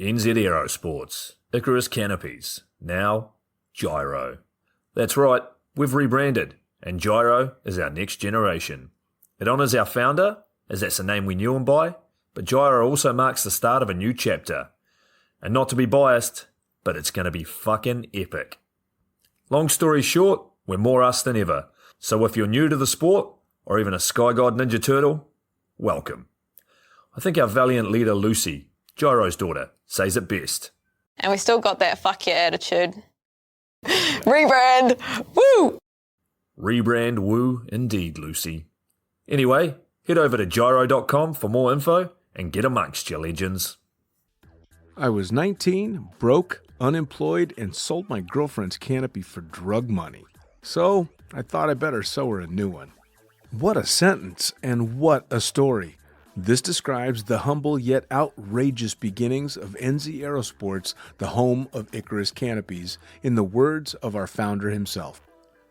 NZ Aerosports, Icarus Canopies, now Gyro. That's right, we've rebranded, and Gyro is our next generation. It honours our founder, as that's the name we knew him by, but Gyro also marks the start of a new chapter. And not to be biased, but it's going to be fucking epic. Long story short, we're more us than ever, so if you're new to the sport, or even a Sky God Ninja Turtle, welcome. I think our valiant leader Lucy, Gyro's daughter, says it best. And we still got that fuck yeah attitude. Rebrand! Woo! Rebrand woo indeed, Lucy. Anyway, head over to gyro.com for more info and get amongst you legends. I was 19, broke, unemployed, and sold my girlfriend's canopy for drug money. So I thought I better sew her a new one. What a sentence, and what a story. This describes the humble yet outrageous beginnings of NZ Aerosports, the home of Icarus Canopies, in the words of our founder himself.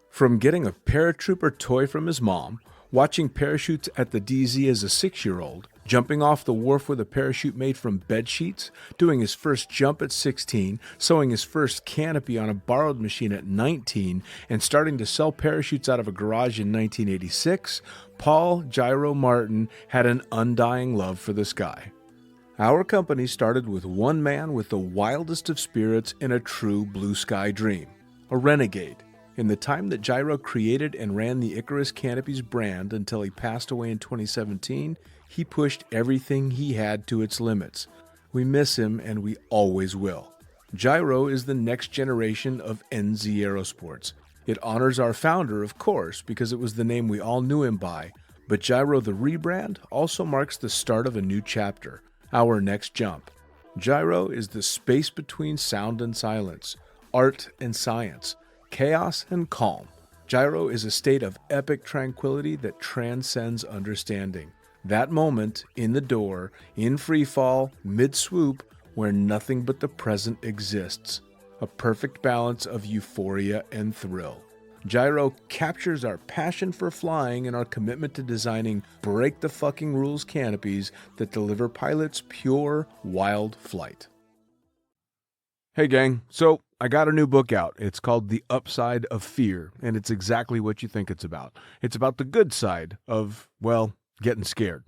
From getting a paratrooper toy from his mom, watching parachutes at the DZ as a 6-year-old, jumping off the wharf with a parachute made from bed sheets, doing his first jump at 16, sewing his first canopy on a borrowed machine at 19, and starting to sell parachutes out of a garage in 1986, Paul Gyro Martin had an undying love for the sky. Our company started with one man with the wildest of spirits and a true blue sky dream, a renegade. In the time that Gyro created and ran the Icarus Canopies brand until he passed away in 2017, he pushed everything he had to its limits. We miss him, and we always will. Gyro is the next generation of NZ Aerosports. It honors our founder, of course, because it was the name we all knew him by, but Gyro the rebrand also marks the start of a new chapter, our next jump. Gyro is the space between sound and silence, art and science, chaos and calm. Gyro is a state of epic tranquility that transcends understanding. That moment, in the door, in free fall, mid-swoop, where nothing but the present exists. A perfect balance of euphoria and thrill. Gyro captures our passion for flying and our commitment to designing break-the-fucking-rules canopies that deliver pilots pure, wild flight. Hey gang, so I got a new book out. It's called The Upside of Fear, and it's exactly what you think it's about. It's about the good side of, well, getting scared.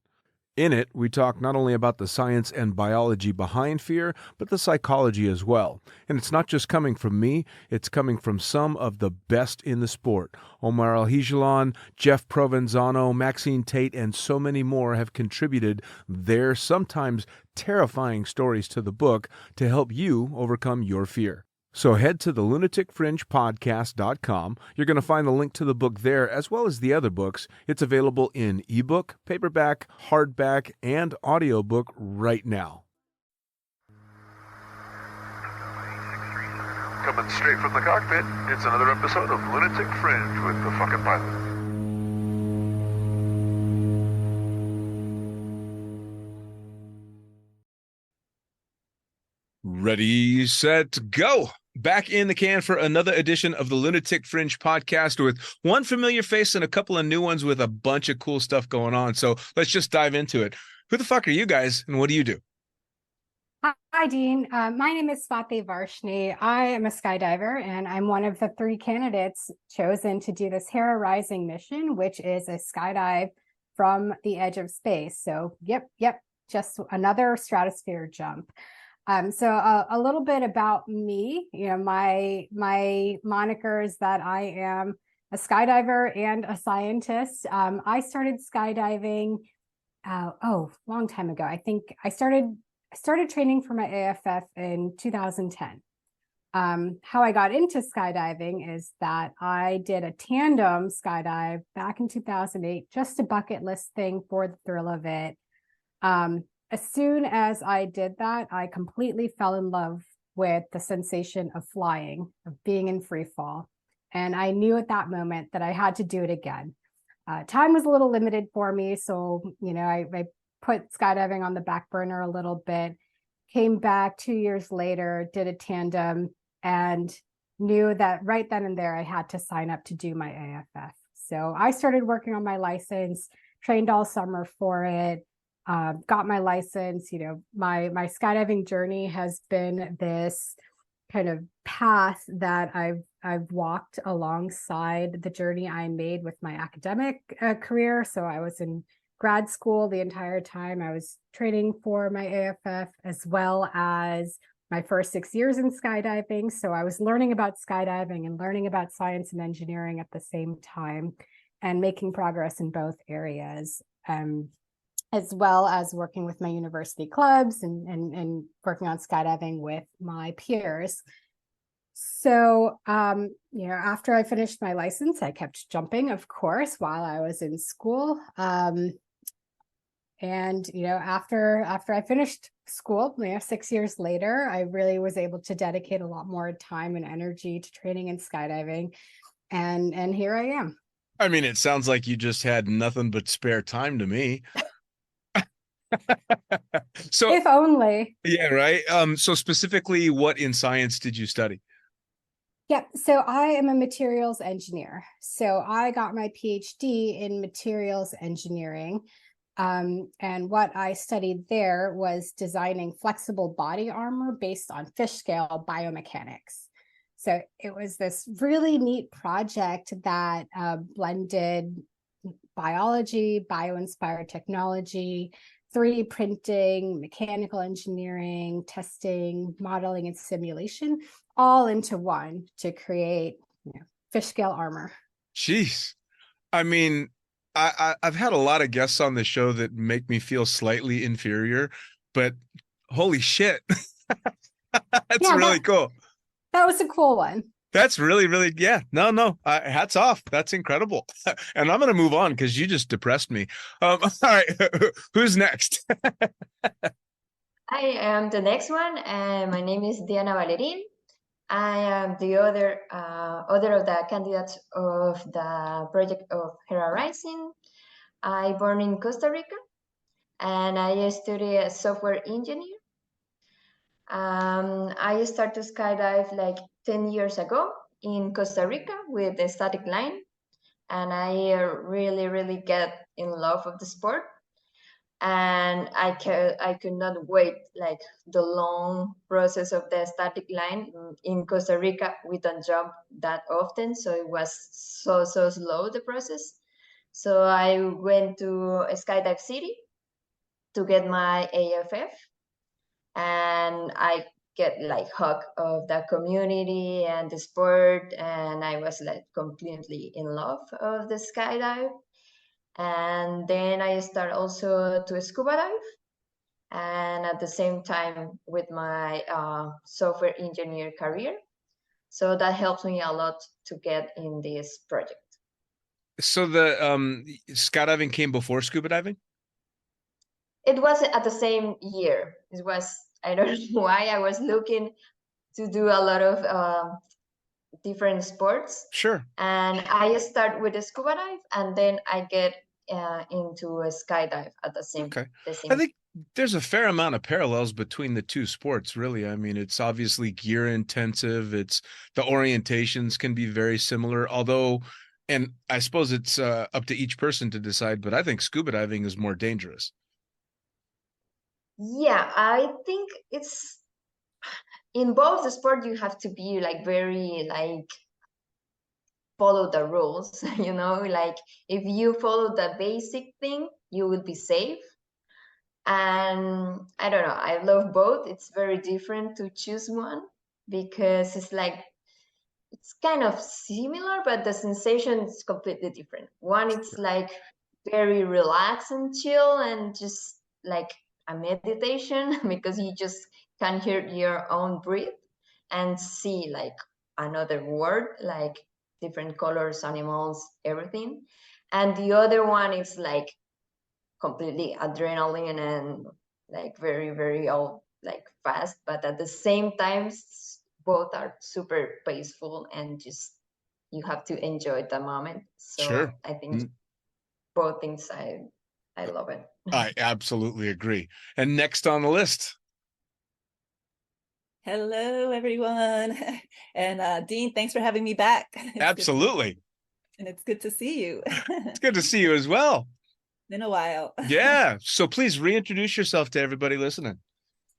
In it, we talk not only about the science and biology behind fear, but the psychology as well. And it's not just coming from me, it's coming from some of the best in the sport. Omar Alhigelan, Jeff Provenzano, Maxine Tate, and so many more have contributed their sometimes terrifying stories to the book to help you overcome your fear. So head to the lunaticfringepodcast.com. You're going to find the link to the book there, as well as the other books. It's available in ebook, paperback, hardback, and audiobook right now. Coming straight from the cockpit, it's another episode of Lunatic Fringe with the fucking pilot. Ready, set, go! Back in the can for another edition of the Lunatic Fringe podcast with one familiar face and a couple of new ones with a bunch of cool stuff going on. So let's just dive into it. Who the fuck are you guys, and what do you do? Hi, Dean. My name is Swati Varshney. I am a skydiver, and I'm one of the 3 candidates chosen to do this Hera Rising mission, which is a skydive from the edge of space. So, yep, just another stratosphere jump. So a little bit about me. You know, my moniker is that I am a skydiver and a scientist. I started skydiving long time ago. I think I started training for my AFF in 2010. How I got into skydiving is that I did a tandem skydive back in 2008, just a bucket list thing for the thrill of it. As soon as I did that, I completely fell in love with the sensation of flying, of being in free fall. And I knew at that moment that I had to do it again. Time was a little limited for me. So, you know, I put skydiving on the back burner a little bit, came back 2 years later, did a tandem, and knew that right then and there I had to sign up to do my AFF. So I started working on my license, trained all summer for it, got my license. My skydiving journey has been this kind of path that I've walked alongside the journey I made with my academic career. So I was in grad school the entire time. I was training for my AFF, as well as my first 6 years in skydiving. So I was learning about skydiving and learning about science and engineering at the same time, and making progress in both areas, as well as working with my university clubs and working on skydiving with my peers. So, after I finished my license, I kept jumping, of course, while I was in school. After I finished school, 6 years later, I really was able to dedicate a lot more time and energy to training and skydiving. And here I am. I mean, it sounds like you just had nothing but spare time to me. So if only. Yeah, right. So specifically, what in science did you study? Yep. So I am a materials engineer. So I got my PhD in materials engineering. And what I studied there was designing flexible body armor based on fish scale biomechanics. So it was this really neat project that blended biology, bio-inspired technology, 3D printing, mechanical engineering, testing, modeling, and simulation, all into one to create fish scale armor. Jeez. I mean, I've had a lot of guests on the show that make me feel slightly inferior, but holy shit. That's really cool. That was a cool one. That's really, really, yeah. No. Hats off. That's incredible. And I'm going to move on because you just depressed me. All right. Who's next? I am the next one, and my name is Diana Valerin. I am the other of the candidates of the project of Hera Rising. I born in Costa Rica, and I study as software engineer. I started to skydive like 10 years ago in Costa Rica with the static line, and I really, really get in love with the sport. And I could not wait like the long process of the static line. In Costa Rica, we don't jump that often, so it was so slow, the process. So I went to Skydive City to get my AFF, and I get like hooked of the community and the sport, and I was like completely in love of the skydive. And then I start also to scuba dive, and at the same time with my software engineer career. So that helps me a lot to get in this project. So the skydiving came before scuba diving? It was at the same year. It was, I don't know why, I was looking to do a lot of different sports. Sure. And I start with a scuba dive, and then I get into a skydive at the same time. I think there's a fair amount of parallels between the two sports, really. I mean, it's obviously gear intensive. It's the orientations can be very similar, although, and I suppose it's up to each person to decide, but I think scuba diving is more dangerous. Yeah, I think it's in both the sport you have to be like very like follow the rules, you know, like if you follow the basic thing, you will be safe. And I don't know, I love both. It's very different to choose one because it's like, it's kind of similar, but the sensation is completely different. One, it's like very relaxed and chill and just like a meditation because you just can hear your own breath and see like another world, like different colors, animals, everything. And the other one is like completely adrenaline and like very all like fast, but at the same time both are super peaceful and just you have to enjoy the moment. So sure. I think both things, I love it. I absolutely agree. And next on the list. Hello, everyone. And Dean, thanks for having me back. Absolutely. And it's good to see you. It's good to see you as well. Been a while. Yeah. So please reintroduce yourself to everybody listening.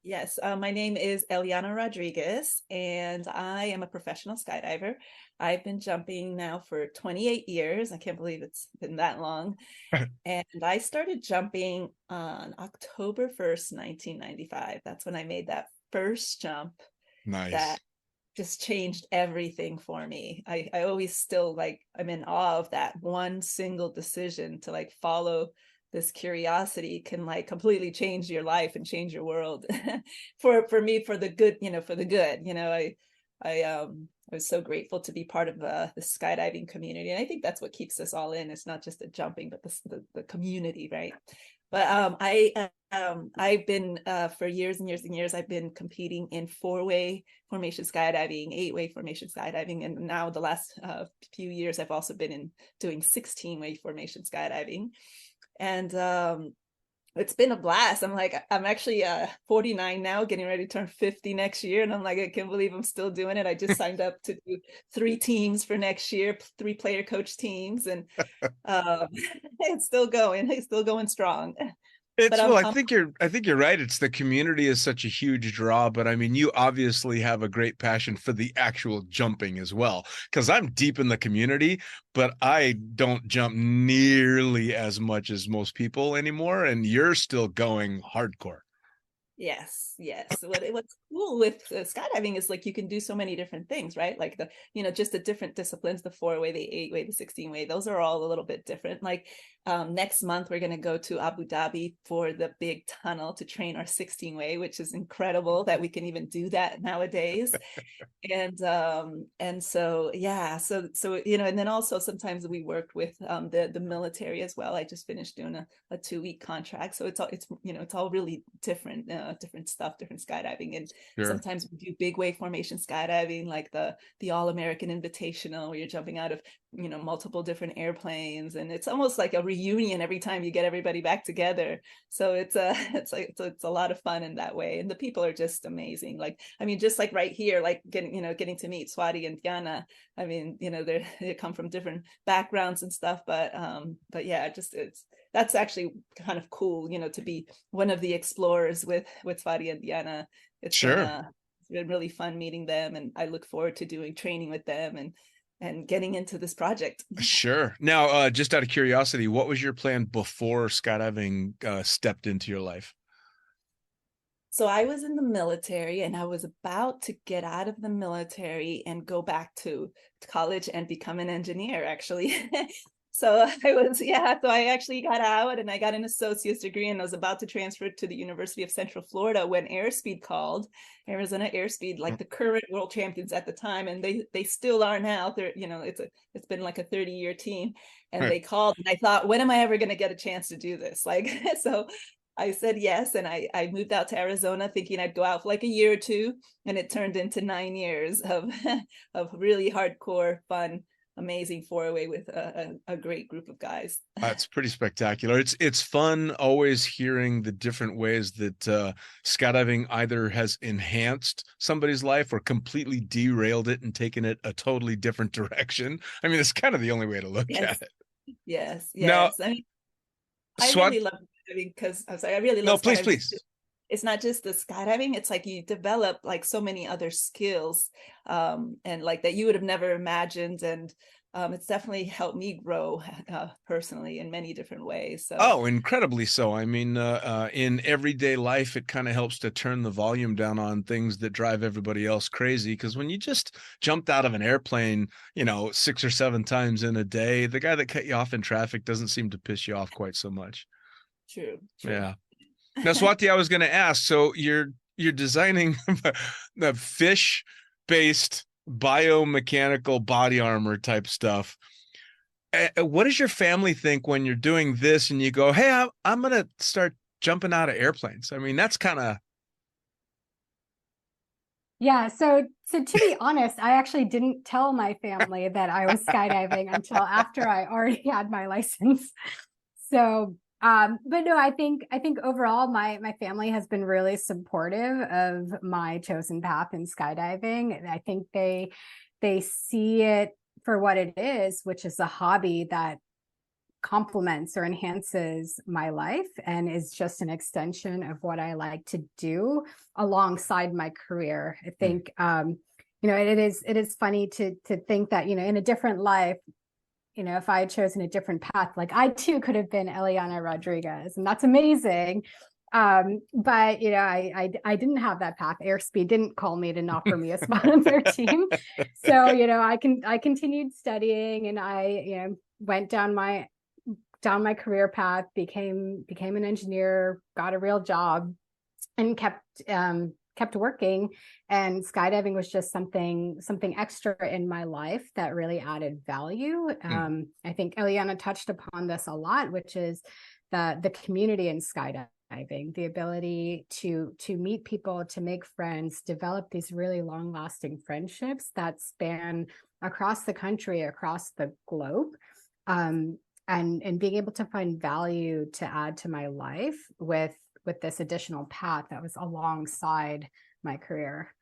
Yes, my name is Eliana Rodriguez, and I am a professional skydiver. I've been jumping now for 28 years. I can't believe it's been that long. And I started jumping on October 1st, 1995. That's when I made that first jump Nice. that just changed everything for me. I always still I'm in awe of that one single decision to follow this curiosity can completely change your life and change your world. For me, for the good, for the good. I was so grateful to be part of the skydiving community, and I think that's what keeps us all in. It's not just the jumping, but the community, right? But I've been for years and years and years, I've been competing in 4-way formation skydiving, 8-way formation skydiving, and now the last few years I've also been in doing 16-way formation skydiving. And it's been a blast. I'm actually 49 now, getting ready to turn 50 next year, and I can't believe I'm still doing it. I just signed up to do 3 teams for next year, 3 player coach teams, and it's still going strong. But I think you're right. It's the community is such a huge draw, but I mean, you obviously have a great passion for the actual jumping as well. Because I'm deep in the community, but I don't jump nearly as much as most people anymore, and you're still going hardcore. Yes. What's cool with skydiving is you can do so many different things, right? Just the different disciplines, the 4-way, the 8-way, the 16-way, those are all a little bit different. Next month, we're going to go to Abu Dhabi for the big tunnel to train our 16-way, which is incredible that we can even do that nowadays. And so, yeah, so, and then also sometimes we work with the military as well. I just finished doing a 2-week contract. So it's all really different, different stuff, different skydiving. And Sure. Sometimes we do big wave formation skydiving, like the All-American Invitational, where you're jumping out of multiple different airplanes, and it's almost like a reunion every time you get everybody back together. So it's a lot of fun in that way, and the people are just amazing. Just right here, getting to meet Swati and Diana. They come from different backgrounds and stuff, but yeah, that's actually kind of cool, to be one of the explorers with Swati and Diana. It's been really fun meeting them, and I look forward to doing training with them and getting into this project. Sure. Now, just out of curiosity, what was your plan before skydiving stepped into your life? So I was in the military, and I was about to get out of the military and go back to college and become an engineer, actually. So I actually got out and I got an associate's degree, and I was about to transfer to the University of Central Florida when Airspeed called, Arizona Airspeed, the current world champions at the time, and they still are now. It's been a 30-year team, and They called, and I thought, when am I ever going to get a chance to do this? So I said yes, and I moved out to Arizona thinking I'd go out for a year or two, and it turned into 9 years of really hardcore fun, amazing 4-way with a great group of guys. That's pretty spectacular. It's fun always hearing the different ways that skydiving either has enhanced somebody's life or completely derailed it and taken it a totally different direction. It's kind of the only way to look at it. Yes. Now, I really love skydiving because I really love no, skydiving. please. It's not just the skydiving, it's you develop so many other skills and that you would have never imagined, and it's definitely helped me grow personally in many different ways. So incredibly so. In everyday life, it kind of helps to turn the volume down on things that drive everybody else crazy, because when you just jumped out of an airplane 6 or 7 times in a day, the guy that cut you off in traffic doesn't seem to piss you off quite so much. True. Yeah. Now, Swati, I was going to ask, so you're designing the fish-based biomechanical body armor type stuff. What does your family think when you're doing this and you go, hey, I'm going to start jumping out of airplanes? That's kind of... Yeah, so to be honest, I actually didn't tell my family that I was skydiving until after I already had my license. So but no, I think overall my family has been really supportive of my chosen path in skydiving. And I think they see it for what it is, which is a hobby that complements or enhances my life and is just an extension of what I like to do alongside my career. I think, it is funny to think that, in a different life, if I had chosen a different path, like I too could have been Eliana Rodriguez, and that's amazing. But I didn't have that path. Airspeed didn't call me to offer me a spot on their team. So, I continued studying, and I, went down my career path, became an engineer, got a real job, and kept working. And skydiving was just something extra in my life that really added value. I think Eliana touched upon this a lot, which is the community in skydiving, the ability to meet people, to make friends, develop these really long-lasting friendships that span across the country, across the globe, and being able to find value to add to my life with this additional path that was alongside my career.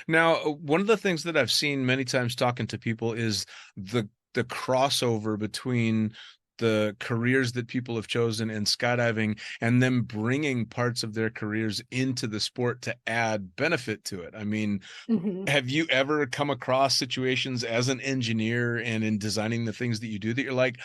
Now, one of the things that I've seen many times talking to people is the crossover between the careers that people have chosen in skydiving and them bringing parts of their careers into the sport to add benefit to it. I mean, have you ever come across situations as an engineer and in designing the things that you do that you're like,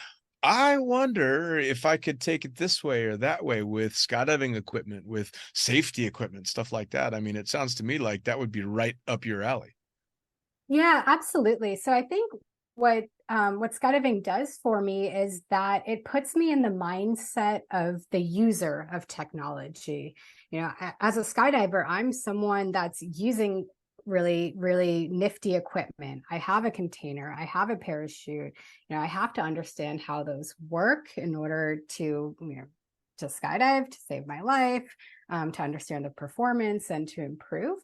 I wonder if I could take it this way or that way with skydiving equipment, with safety equipment, stuff like that? I mean, it sounds to me like that would be right up your alley. Yeah, absolutely. So I think what skydiving does for me is that it puts me in the mindset of the user of technology. As a skydiver, I'm someone that's using really, really nifty equipment. I have a container, I have a parachute. I have to understand how those work in order to skydive, to save my life, to understand the performance and to improve.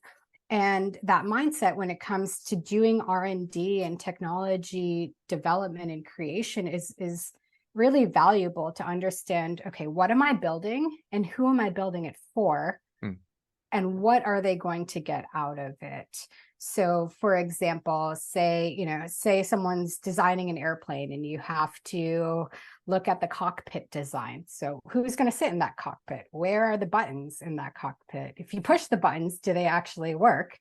And that mindset, when it comes to doing R&D and technology development and creation, is really valuable to understand, okay, what am I building and who am I building it for? And what are they going to get out of it? So, for example, say someone's designing an airplane and you have to look at the cockpit design. So who's going to sit in that cockpit? Where are the buttons in that cockpit? If you push the buttons, do they actually work?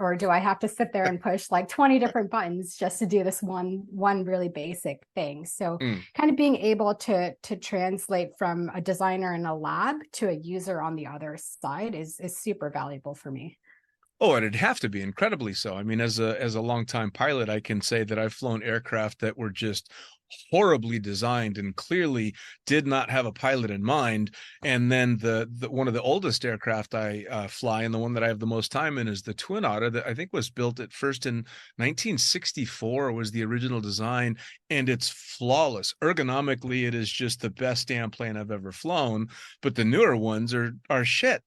Or do I have to sit there and push like 20 different buttons just to do this one really basic thing? So kind of being able to translate from a designer in a lab to a user on the other side is super valuable for me. Oh, and it'd have to be incredibly so. I mean, as a longtime pilot, I can say that I've flown aircraft that were just horribly designed and clearly did not have a pilot in mind. And then the one of the oldest aircraft I fly, and the one that I have the most time in, is the Twin Otter, that I think was built at first in 1964 was the original design, and it's flawless. Ergonomically, it is just the best damn plane I've ever flown, but the newer ones are shit.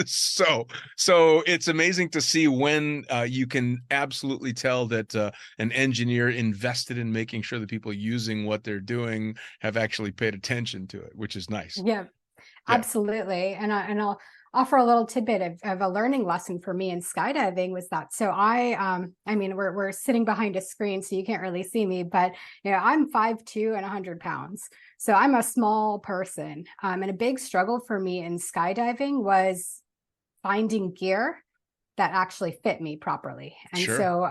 So it's amazing to see when you can absolutely tell that an engineer invested in making sure that people using what they're doing have actually paid attention to it, which is nice. Yeah, absolutely. And I'll offer a little tidbit of a learning lesson for me in skydiving was that. So I mean, we're sitting behind a screen, so you can't really see me, but I'm 5'2" and 100 pounds. So I'm a small person. And a big struggle for me in skydiving was finding gear that actually fit me properly. And so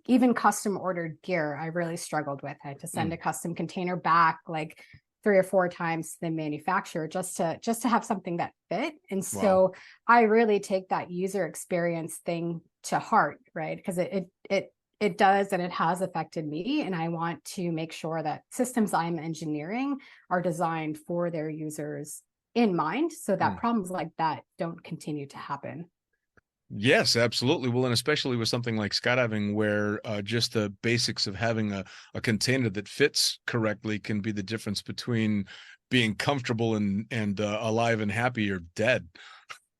even custom ordered gear, I really struggled with. I had to send a custom container back like 3 or 4 times to the manufacturer just to have something that fit. And so I really take that user experience thing to heart, right? Because it does, and it has affected me. And I want to make sure that systems I'm engineering are designed for their users in mind, so that problems like that don't continue to happen. Yes, absolutely. Well, and especially with something like skydiving, where just the basics of having a container that fits correctly can be the difference between being comfortable and alive and happy or dead.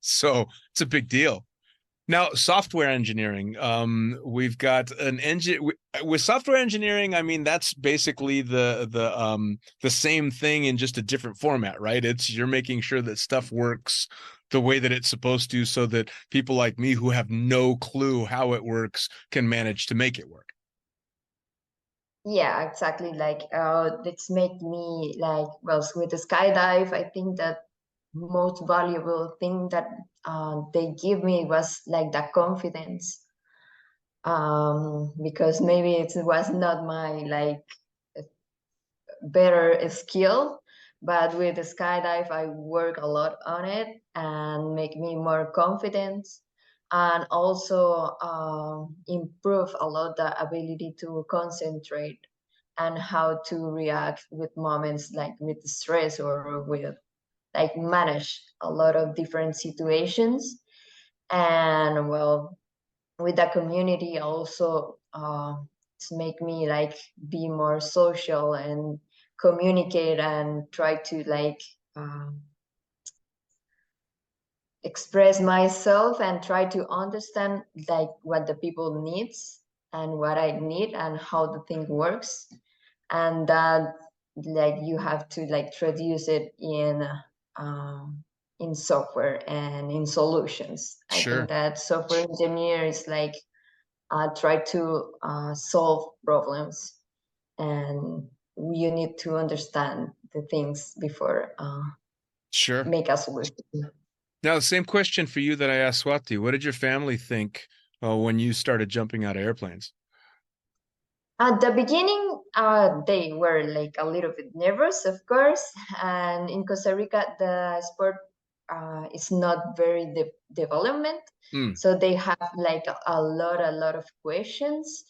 So it's a big deal. Now, software engineering, we've got an engine with software engineering. I mean, that's basically the same thing in just a different format, right? It's you're making sure that stuff works the way that it's supposed to, so that people like me who have no clue how it works can manage to make it work. Yeah, exactly. Like, it's made me like, well, with the skydive, I think that most valuable thing that they give me was like that confidence. Because maybe it was not my like better skill, but with the skydive, I work a lot on it and make me more confident, and also improve a lot the ability to concentrate and how to react with moments like with stress or with like manage a lot of different situations. And well, with the community also, it's make me like be more social and communicate and try to like express myself and try to understand like what the people needs and what I need and how the thing works. And that like you have to like traduce it in software and in solutions. I think Sure. that software engineer is like try to solve problems, and you need to understand the things before Sure. make a solution. Now, the same question for you that I asked Swati. What did your family think when you started jumping out of airplanes? At the beginning, they were like a little bit nervous, of course. And in Costa Rica, the sport is not very development, Mm, so they have like a lot of questions.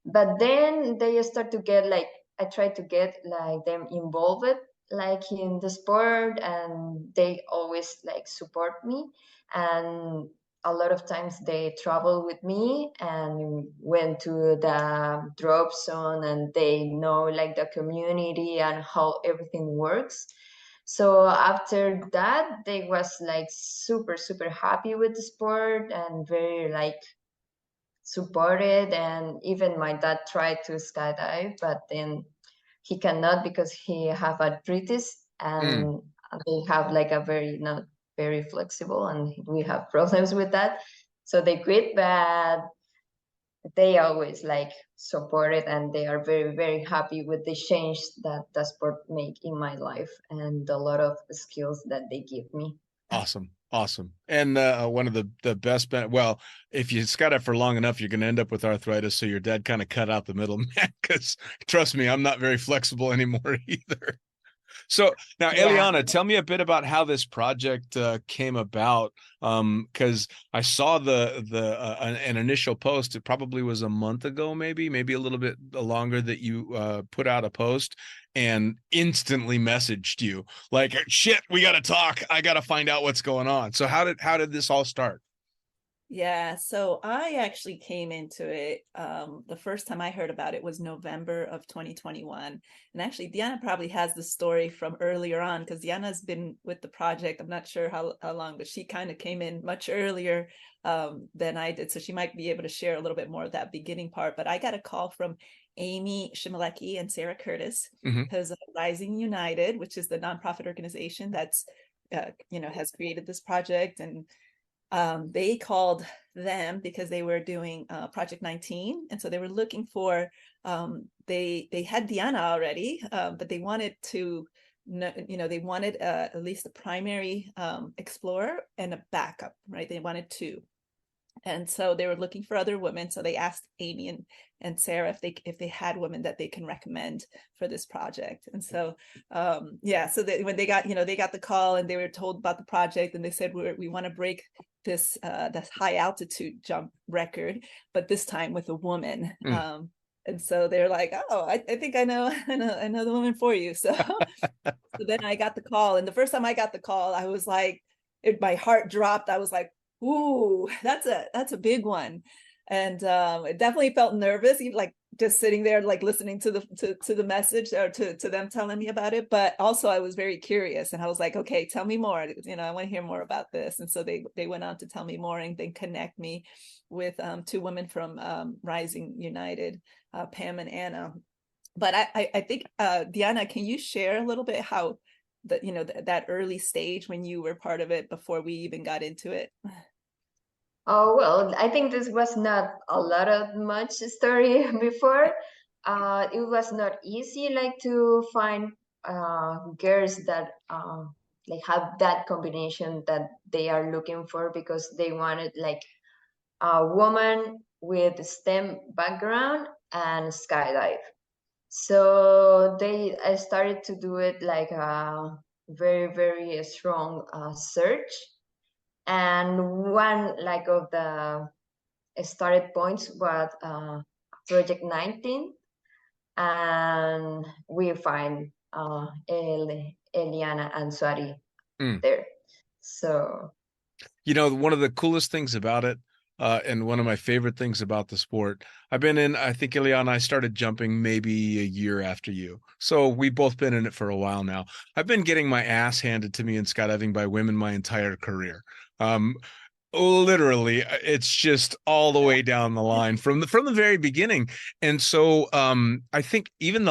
But then they start to get like, I try to get like them involved like in the sport, and they always like support me. And a lot of times they travel with me and went to the drop zone, and they know like the community and how everything works. So after that, they was like super happy with the sport and very like supported. And even my dad tried to skydive, but then he cannot because he have arthritis, mm. and they have like a very not very flexible, and we have problems with that. So they quit, but they always like support it, and they are very happy with the change that the sport make in my life and a lot of skills that they give me. Awesome. Awesome. And one of the best, well, if you skydive for long enough, you're going to end up with arthritis. So your dad kind of cut out the middleman because trust me, I'm not very flexible anymore either. So now, Yeah. Eliana, tell me a bit about how this project came about. Because I saw an initial post. It probably was a month ago, maybe a little bit longer, that you put out a post and instantly messaged you like, "Shit, we got to talk. I got to find out what's going on." So how did this all start? Yeah, so I actually came into it. The first time I heard about it was November of 2021. And actually, Diana probably has the story from earlier on, because Diana's been with the project. I'm not sure how long, but she kind of came in much earlier than I did. So she might be able to share a little bit more of that beginning part. But I got a call from Amy Shimalecki and Sarah Curtis, Mm-hmm. because Rising United, which is the nonprofit organization that's has created this project. And they called them because they were doing Project 19, and so they were looking for they had Diana already, but they wanted to they wanted at least a primary explorer and a backup, right? They wanted two. And so they were looking for other women. So they asked Amy and Sarah if they had women that they can recommend for this project. And so so when they got the call and they were told about the project, and they said, we want to break this high altitude jump record, but this time with a woman. Mm. And so they're like, oh, I think I know the woman for you. So so then I got the call, and the first time I got the call, I was like, my heart dropped. I was like, ooh, that's a big one. And it definitely felt nervous, even like just sitting there, like listening to the message, or to them telling me about it. But also I was very curious, and I was like, okay, tell me more. I want to hear more about this. And so they went on to tell me more, and then connect me with two women from Rising United, Pam and Anna. But I think Diana, can you share a little bit how that early stage when you were part of it before we even got into it? Oh, well, I think this was not a lot of much story before, it was not easy like to find girls that like have that combination that they are looking for, because they wanted like a woman with STEM background and skydive. So I started to do it like a very, very strong search. And one like of the started points was Project 19, and we find Eliana and Swati Mm. there. So You know, one of the coolest things about it, and one of my favorite things about the sport, I think Ileana and I started jumping maybe a year after you. So we've both been in it for a while now. I've been getting my ass handed to me in skydiving by women my entire career. Um, Literally, it's just all the way down the line from the very beginning. And so I think even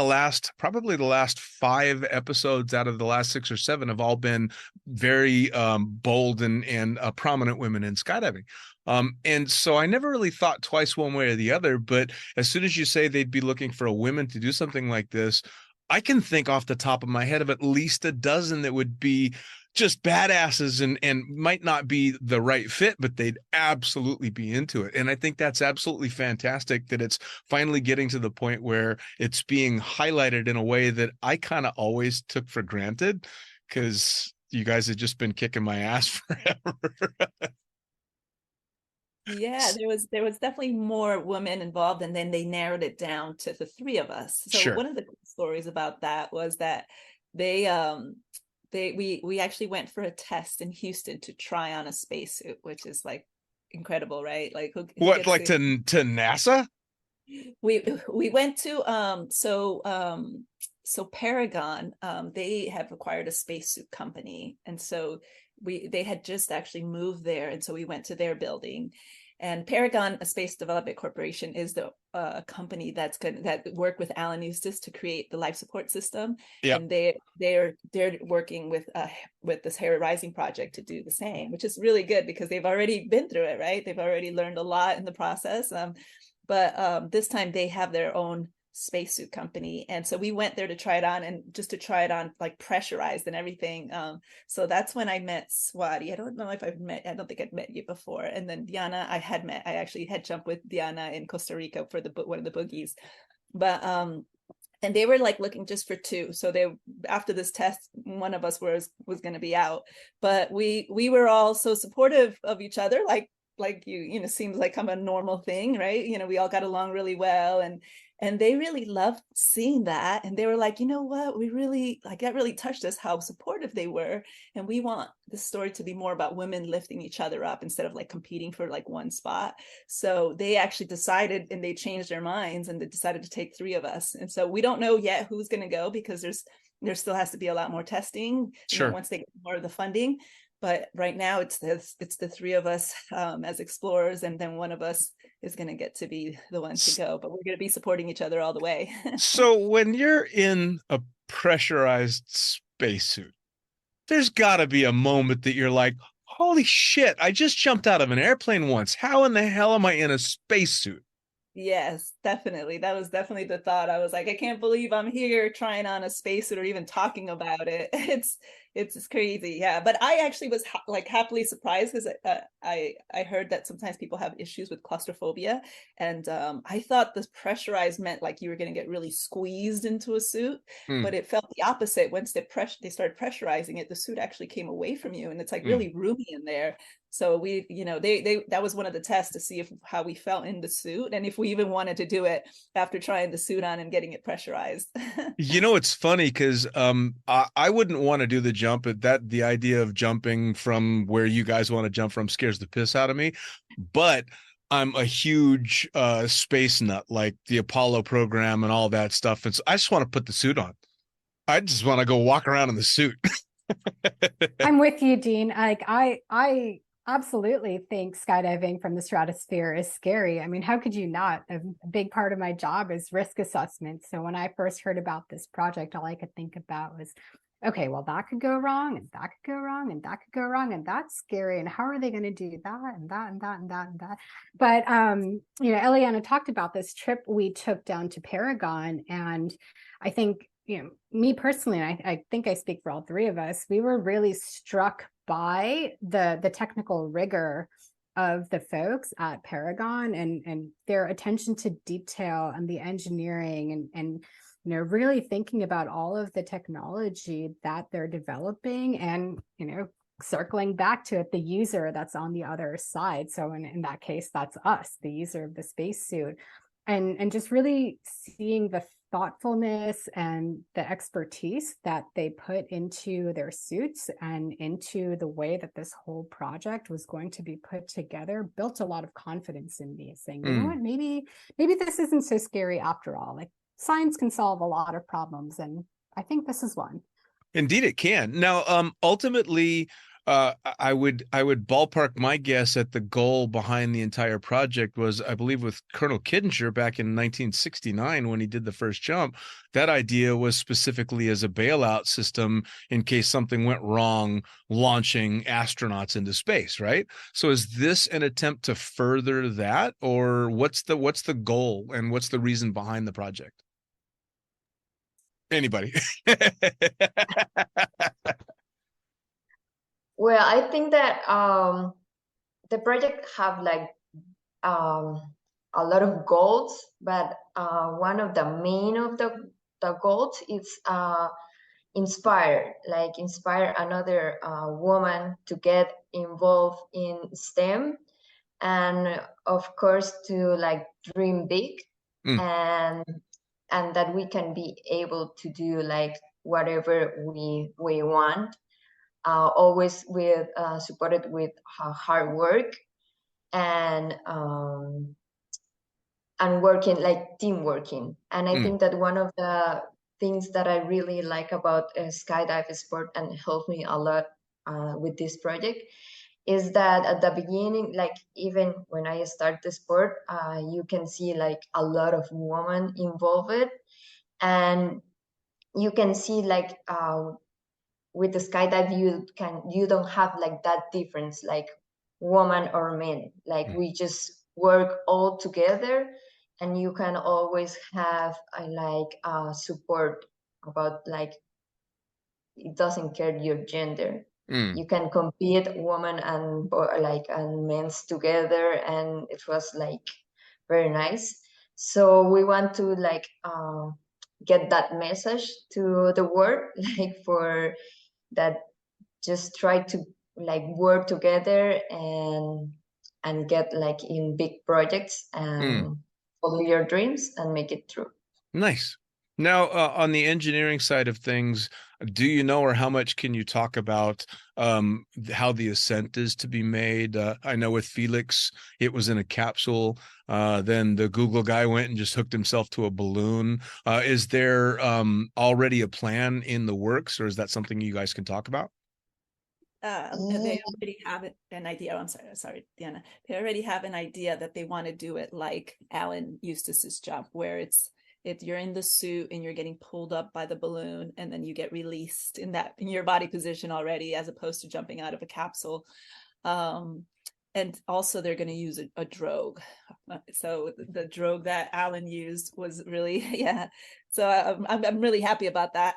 probably the last 5 episodes out of the last 6 or 7 have all been very bold and prominent women in skydiving. And so I never really thought twice one way or the other, but as soon as you say they'd be looking for a woman to do something like this, I can think off the top of my head of at least a dozen that would be just badasses and might not be the right fit, but they'd absolutely be into it. And I think that's absolutely fantastic that it's finally getting to the point where it's being highlighted in a way that I kind of always took for granted, because you guys have just been kicking my ass forever. Yeah, there was definitely more women involved, and then they narrowed it down to the 3 of us. So Sure. one of the cool stories about that was that they we actually went for a test in Houston to try on a spacesuit, which is like incredible, right? Like who What, gets like to NASA? we went to so Paragon, they have acquired a spacesuit company, and so they had just actually moved there, and so we went to their building. And Paragon, a space development corporation, is the company that worked with Alan Eustace to create the life support system. Yeah. And they're working with this Hera Rising project to do the same, which is really good because they've already been through it, right? They've already learned a lot in the process. But this time they have their own spacesuit company, and so we went there to try it on, and just to try it on like pressurized and everything. So that's when I met Swati. I don't think I'd met you before. And then Diana I actually had jumped with Diana in Costa Rica for one of the boogies. But and they were like looking just for 2. So after this test, one of us was going to be out, but we were all so supportive of each other, like you know, seems like kind of a normal thing, right? You know, we all got along really well, and they really loved seeing that. And they were like, you know what, we really like that really touched us, how supportive they were. And we want this story to be more about women lifting each other up instead of like competing for like one spot. So they actually decided, and they changed their minds, and they decided to take 3 of us. And so we don't know yet who's going to go, because there still has to be a lot more testing, Sure. you know, once they get more of the funding. But right now it's the 3 of us as explorers, and then one of us is going to get to be the one to go, but we're going to be supporting each other all the way. So when you're in a pressurized spacesuit, there's got to be a moment that you're like, holy shit, I just jumped out of an airplane once. How in the hell am I in a spacesuit? Yes, definitely. That was definitely the thought. I was like, I can't believe I'm here trying on a spacesuit or even talking about it. It's crazy. Yeah. But I actually was like happily surprised, because I heard that sometimes people have issues with claustrophobia. And I thought this pressurized meant like you were going to get really squeezed into a suit, but it felt the opposite. Once they started pressurizing it, the suit actually came away from you, and it's like really roomy in there. So we, you know, that was one of the tests to see how we felt in the suit, and if we even wanted to do it after trying the suit on and getting it pressurized. You know, it's funny because I wouldn't want to do the jump, but the idea of jumping from where you guys want to jump from scares the piss out of me. But I'm a huge space nut, like the Apollo program and all that stuff. And so I just want to put the suit on. I just want to go walk around in the suit. I'm with you, Dean. Like I absolutely think skydiving from the stratosphere is scary. I mean, how could you not? A big part of my job is risk assessment. So when I first heard about this project, all I could think about was okay, well, that could go wrong, and that could go wrong, and that could go wrong, and that's scary. And how are they going to do that, and that, and that, and that, and that? But, Eliana talked about this trip we took down to Paragon. And I think, me personally, and I think I speak for all three of us, we were really struck by the technical rigor of the folks at Paragon, and their attention to detail and the engineering, and really thinking about all of the technology that they're developing, and circling back to it, the user that's on the other side. So in that case, that's us, the user of the spacesuit, and just really seeing the thoughtfulness and the expertise that they put into their suits and into the way that this whole project was going to be put together built a lot of confidence in me, saying, you know what, maybe this isn't so scary after all. Like, science can solve a lot of problems, and I think this is one. Indeed, it can. Now, ultimately, I would ballpark my guess at the goal behind the entire project was, I believe, with Colonel Kittinger back in 1969 when he did the first jump. That idea was specifically as a bailout system in case something went wrong, launching astronauts into space, right? So is this an attempt to further that, or what's the goal and what's the reason behind the project? Anybody? Well, I think that the project have like a lot of goals, but one of the main of the goals is inspire another woman to get involved in STEM, and of course to like dream big, and that we can be able to do like whatever we want, always with supported with hard work, and working, like team working. And I think that one of the things that I really like about skydive sport and helped me a lot with this project is that at the beginning, like even when I start the sport, you can see like a lot of women involved, and you can see like with the skydive you don't have like that difference, like woman or men, like we just work all together, and you can always have support about like it doesn't care your gender. You can compete women and men's together, and it was like very nice. So we want to like get that message to the world, like for that, just try to like work together and get like in big projects and follow your dreams and make it true. Nice. Now, on the engineering side of things, do you know, or how much can you talk about how the ascent is to be made? I know with Felix, it was in a capsule. Then the Google guy went and just hooked himself to a balloon. Is there already a plan in the works, or is that something you guys can talk about? They already have an idea. I'm sorry, Diana. They already have an idea that they want to do it like Alan Eustace's jump, where you're in the suit and you're getting pulled up by the balloon, and then you get released in your body position already, as opposed to jumping out of a capsule. And also they're going to use a drogue. So the drogue that Alan used was really, yeah. So I'm really happy about that.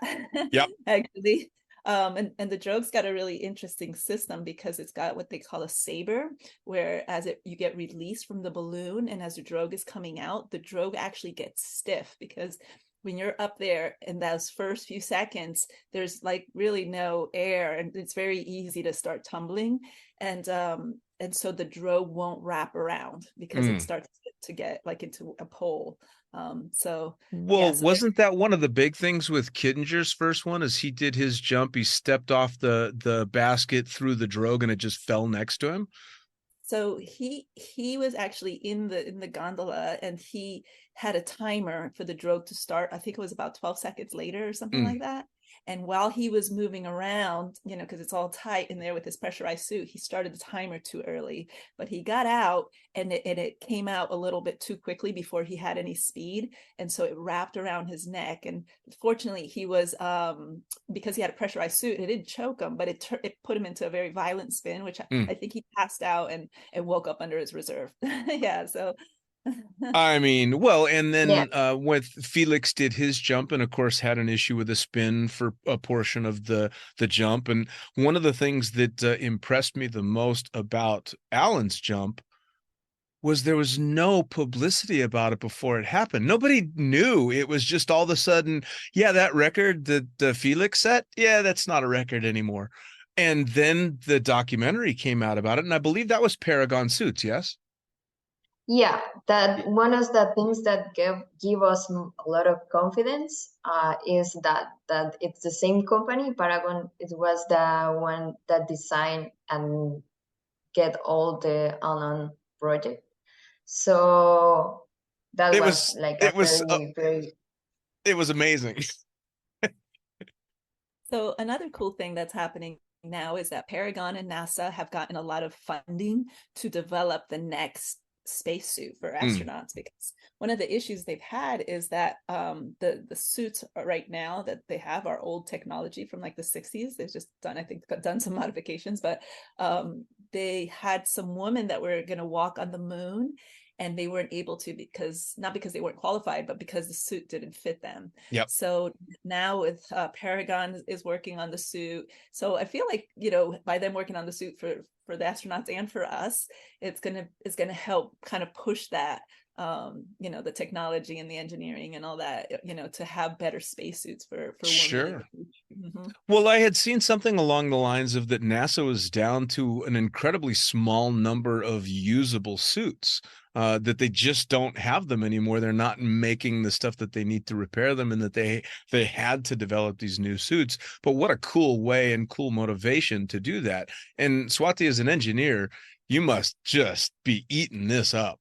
Yep. Actually. And the drogue's got a really interesting system because it's got what they call a saber, where you get released from the balloon, and as the drogue is coming out, the drogue actually gets stiff, because when you're up there in those first few seconds, there's like really no air, and it's very easy to start tumbling. And so the drogue won't wrap around because it starts to get like into a pole. Wasn't that one of the big things with Kittinger's first one? As he did his jump, he stepped off the basket through the drogue and it just fell next to him? So he was actually in the gondola, and he had a timer for the drogue to start. I think it was about 12 seconds later or something like that. And while he was moving around, because it's all tight in there with his pressurized suit, he started the timer too early. But he got out, and it came out a little bit too quickly before he had any speed. And so it wrapped around his neck. And fortunately, he was, because he had a pressurized suit, it didn't choke him, but it put him into a very violent spin, which I think he passed out and woke up under his reserve. Yeah, so I mean, well, and Yeah. then with Felix did his jump, and of course had an issue with the spin for a portion of the jump. And one of the things that impressed me the most about Alan's jump was there was no publicity about it before it happened. Nobody knew. It was just all of a sudden, yeah, that record that Felix set, yeah, that's not a record anymore. And then the documentary came out about it, and I believe that was Paragon Suits, yes? Yeah, that one of the things that give us a lot of confidence is that it's the same company, Paragon. It was the one that designed and get all the Alan project. So that It was was like a it was very it was amazing. So another cool thing that's happening now is that Paragon and NASA have gotten a lot of funding to develop the next spacesuit for astronauts, because one of the issues they've had is that the suits right now that they have are old technology from like the 60s. They've just done some modifications, but they had some women that were going to walk on the moon, and they weren't able to, not because they weren't qualified, but because the suit didn't fit them. Yep. So now with Paragon is working on the suit. So I feel like, by them working on the suit for the astronauts and for us, it's gonna help kind of push that, the technology and the engineering and all that, to have better spacesuits for women. Sure. Mm-hmm. Well, I had seen something along the lines of that NASA was down to an incredibly small number of usable suits, that they just don't have them anymore. They're not making the stuff that they need to repair them, and that they had to develop these new suits. But what a cool way and cool motivation to do that. And Swati, as an engineer, you must just be eating this up.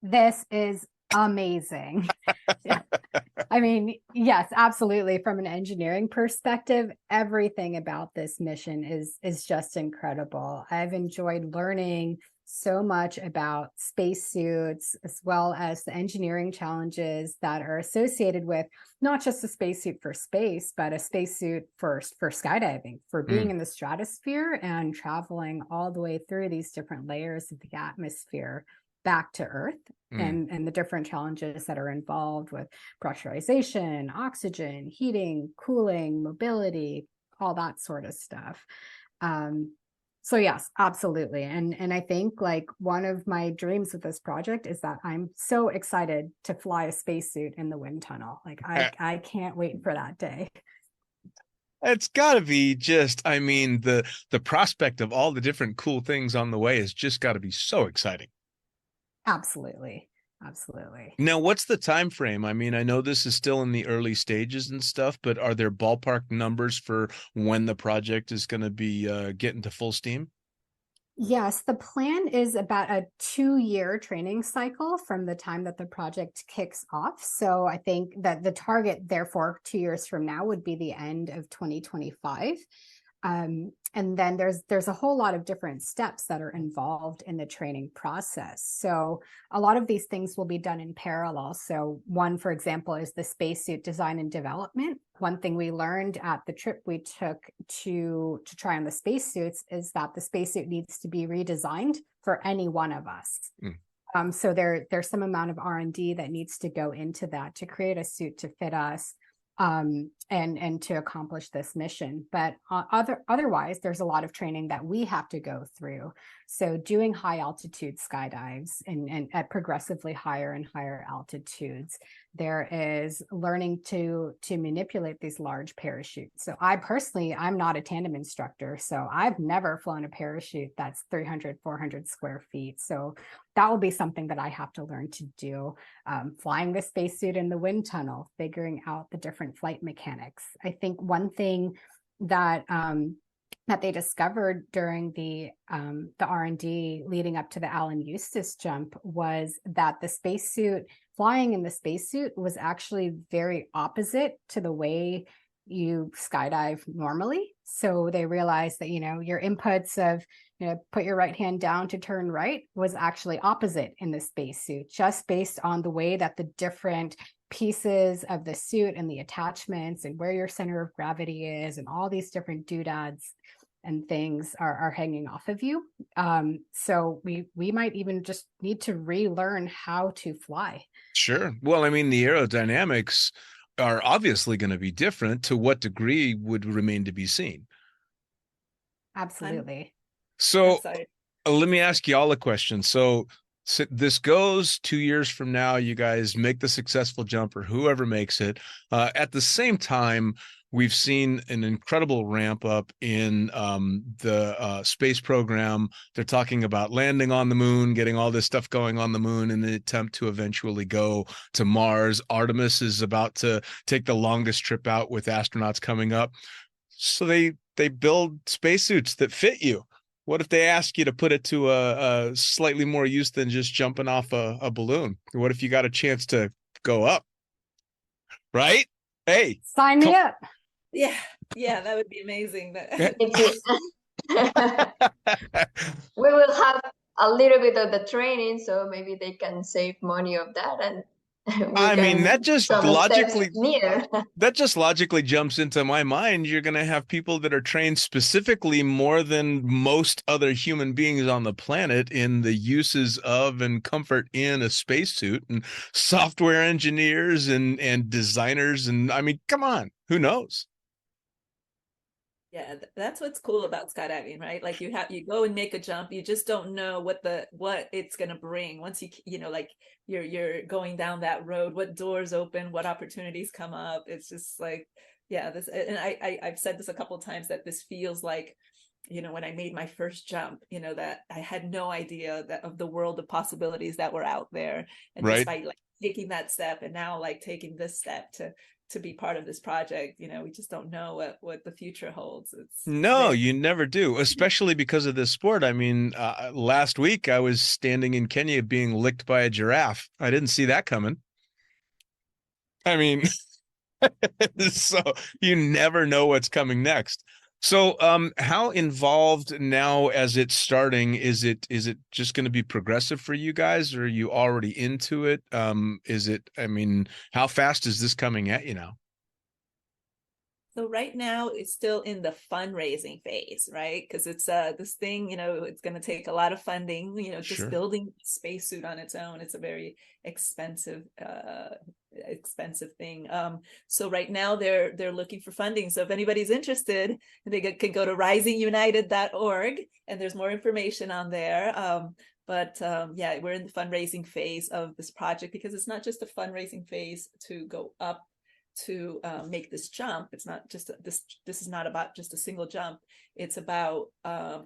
This is amazing. I mean, yes, absolutely. From an engineering perspective, everything about this mission is just incredible. I've enjoyed learning so much about spacesuits, as well as the engineering challenges that are associated with not just a spacesuit for space, but a spacesuit for skydiving, for being in the stratosphere and traveling all the way through these different layers of the atmosphere back to Earth, and the different challenges that are involved with pressurization, oxygen, heating, cooling, mobility, all that sort of stuff. So yes, absolutely. And I think like one of my dreams with this project is that I'm so excited to fly a spacesuit in the wind tunnel. Like I can't wait for that day. It's got to be just, I mean, the prospect of all the different cool things on the way has just got to be so exciting. Absolutely. Now, what's the time frame? I mean, I know this is still in the early stages and stuff, but are there ballpark numbers for when the project is going to be getting to full steam? Yes, the plan is about a 2-year training cycle from the time that the project kicks off. So I think that the target, therefore, 2 years from now would be the end of 2025. And then there's a whole lot of different steps that are involved in the training process. So a lot of these things will be done in parallel. So one, for example, is the spacesuit design and development. One thing we learned at the trip we took to try on the spacesuits is that the spacesuit needs to be redesigned for any one of us. So there's some amount of R&D that needs to go into that to create a suit to fit us. And to accomplish this mission. But otherwise, there's a lot of training that we have to go through. So doing high altitude skydives and at progressively higher and higher altitudes. There is learning to manipulate these large parachutes. So I'm not a tandem instructor, so I've never flown a parachute that's 300, 400 square feet. So that will be something that I have to learn to do. Flying the spacesuit in the wind tunnel, figuring out the different flight mechanics. I think one thing that that they discovered during the R&D leading up to the Alan Eustace jump was that flying in the spacesuit was actually very opposite to the way you skydive normally. So they realized that, your inputs of, put your right hand down to turn right was actually opposite in the spacesuit, just based on the way that the different pieces of the suit and the attachments and where your center of gravity is and all these different doodads and things are hanging off of you. So we might even just need to relearn how to fly. Sure. Well, I mean, the aerodynamics are obviously going to be different. To what degree would remain to be seen. Absolutely. So let me ask you all a question. So this goes 2 years from now, you guys make the successful jump, or whoever makes it. At the same time, we've seen an incredible ramp up in the space program. They're talking about landing on the moon, getting all this stuff going on the moon in an attempt to eventually go to Mars. Artemis is about to take the longest trip out with astronauts coming up. So they build spacesuits that fit you. What if they ask you to put it to a slightly more use than just jumping off a balloon? What if you got a chance to go up? Right? Hey, sign me up. Yeah, that would be amazing. We will have a little bit of the training, so maybe they can save money of that, and I mean, that just logically near. That just logically jumps into my mind. You're going to have people that are trained specifically more than most other human beings on the planet in the uses of and comfort in a spacesuit, and software engineers and designers. And I mean, come on, who knows? Yeah, that's what's cool about skydiving, right? Like you go and make a jump, you just don't know what it's going to bring. Once like you're going down that road, what doors open, what opportunities come up. It's just like, yeah, this, and I've said this a couple of times, that this feels like, when I made my first jump, that I had no idea of the world of possibilities that were out there. And right. Just by like taking that step, and now like taking this step to be part of this project, we just don't know what the future holds. You never do, especially because of this sport. I mean, last week I was standing in Kenya being licked by a giraffe. I didn't see that coming. I mean, so you never know what's coming next. So how involved now as it's starting? Is it just going to be progressive for you guys, or are you already into it? How fast is this coming at you now? So right now it's still in the fundraising phase, right? Because it's this thing, it's going to take a lot of funding. Just Sure. Building a spacesuit on its own, it's a very expensive thing. So right now they're looking for funding. So if anybody's interested, they can go to risingunited.org, and there's more information on there. But we're in the fundraising phase of this project, because it's not just a fundraising phase to go up to make this jump. It's not just this is not about just a single jump. It's about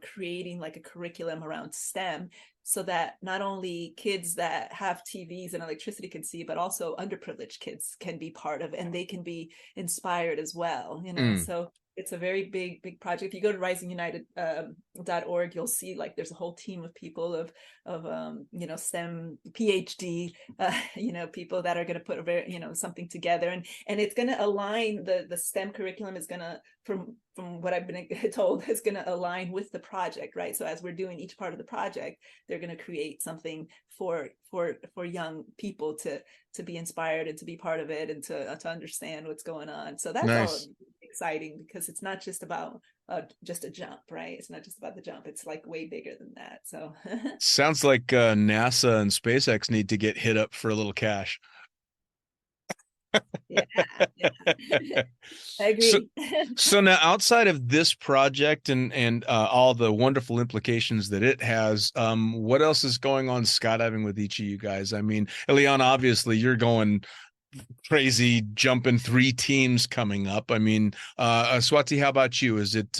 creating like a curriculum around STEM, so that not only kids that have TVs and electricity can see, but also underprivileged kids can be part of it, and they can be inspired as well. So it's a very big project. If you go to risingunited.org, you'll see like there's a whole team of people of STEM PhD people that are going to put something together, and it's going to align the STEM curriculum is going to, from what I've been told, is going to align with the project, right? So as we're doing each part of the project, they're going to create something for young people to be inspired and to be part of it, and to understand what's going on. So that's nice. All exciting, because it's not just about just a jump, right? It's not just about the jump. It's like way bigger than that. So sounds like NASA and SpaceX need to get hit up for a little cash. Yeah. I agree. So now, outside of this project and all the wonderful implications that it has, what else is going on skydiving with each of you guys? I mean, Eliana, obviously you're going crazy, jumping 3 teams coming up. I mean, Swati, how about you? Is it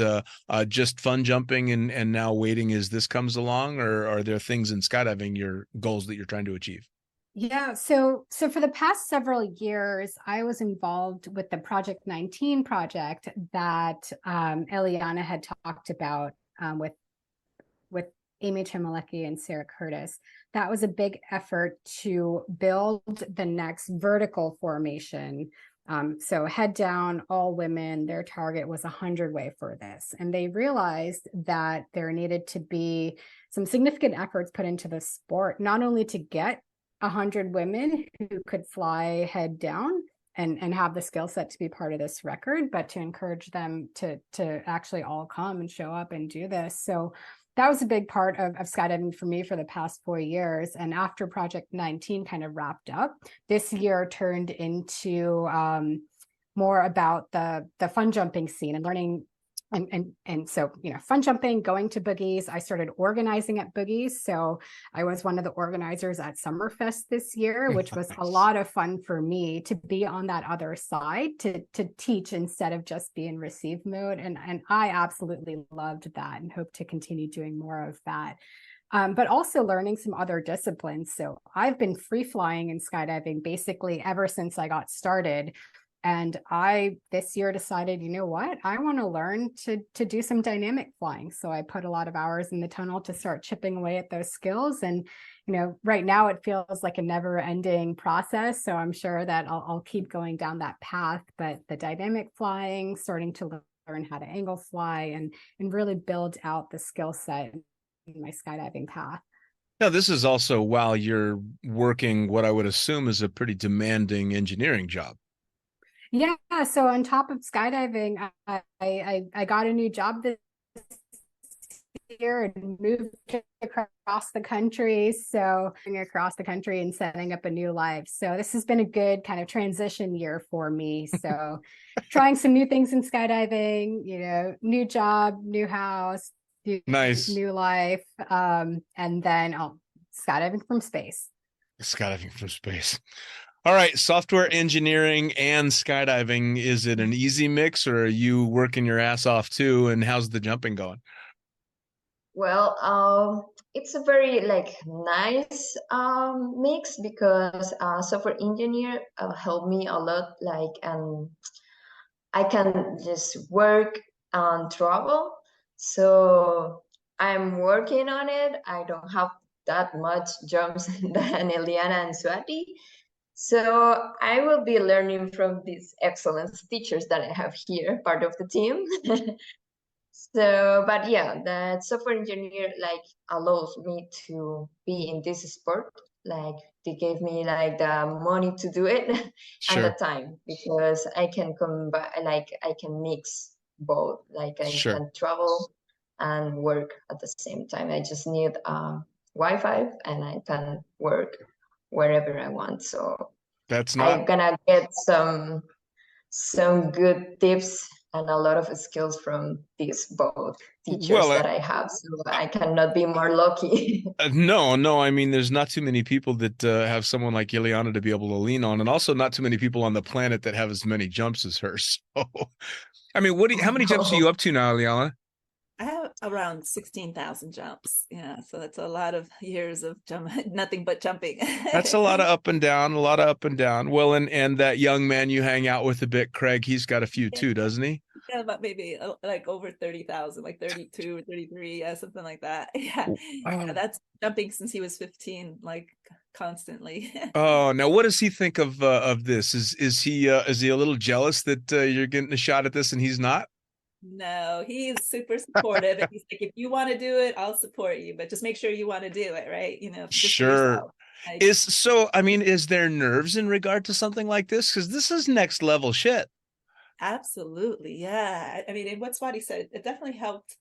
just fun jumping and now waiting as this comes along, or are there things in skydiving, your goals that you're trying to achieve? Yeah, so for the past several years, I was involved with the Project 19 project that Eliana had talked about with Amy Chmielewski and Sarah Curtis. That was a big effort to build the next vertical formation So head down, all women, their target was 100 way for this. And they realized that there needed to be some significant efforts put into the sport, not only to get 100 women who could fly head down and have the skill set to be part of this record, but to encourage them to actually all come and show up and do this. So that was a big part of skydiving for me for the past 4 years. And after Project 19 kind of wrapped up, this year turned into more about the fun jumping scene and learning. And so, fun jumping, going to boogies. I started organizing at boogies. So I was one of the organizers at Summerfest this year, which was a lot of fun for me to be on that other side, to teach instead of just be in receive mode. And I absolutely loved that and hope to continue doing more of that. But also learning some other disciplines. So I've been free flying and skydiving basically ever since I got started. And I, this year, decided, you know what, I want to learn to do some dynamic flying. So I put a lot of hours in the tunnel to start chipping away at those skills. And, right now it feels like a never ending process. So I'm sure that I'll keep going down that path. But the dynamic flying, starting to learn how to angle fly and really build out the skill set in my skydiving path. Now, this is also while you're working what I would assume is a pretty demanding engineering job. Yeah, so on top of skydiving, I got a new job this year and moved across the country. So across the country and setting up a new life. So this has been a good kind of transition year for me. So trying some new things in skydiving, new job, new house, Nice. new life, and then skydiving from space. Skydiving from space. All right, software engineering and skydiving, is it an easy mix or are you working your ass off too? And how's the jumping going? Well, it's a very nice mix because software engineer helped me a lot. And I can just work and travel. So I'm working on it. I don't have that much jumps than Eliana and Swati. So I will be learning from these excellent teachers that I have here, part of the team. So, but yeah, the software engineer allows me to be in this sport. They gave me the money to do it and the time because I can combine, I can mix both. I can travel and work at the same time. I just need Wi-Fi and I can work wherever I want. So I'm gonna get some good tips and a lot of skills from these both teachers that I have. So I cannot be more lucky. No. I mean, there's not too many people that have someone like Eliana to be able to lean on, and also not too many people on the planet that have as many jumps as her. So, I mean, how many jumps are you up to now, Eliana? I have around 16,000 jumps. Yeah, so that's a lot of years of nothing but jumping. That's a lot of up and down, Well, and that young man you hang out with a bit, Craig, he's got a few too, doesn't he? Yeah, about maybe over 30,000, 32 or 33, yeah, something like that. Yeah. Yeah, that's jumping since he was 15, constantly. Oh, now what does he think of this? Is he a little jealous that you're getting a shot at this and he's not? No, he's super supportive. And he's like, if you want to do it, I'll support you, but just make sure you want to do it, right? Sure. Is there nerves in regard to something like this? Because this is next level shit. Absolutely. Yeah. I mean, and what Swati said, it definitely helped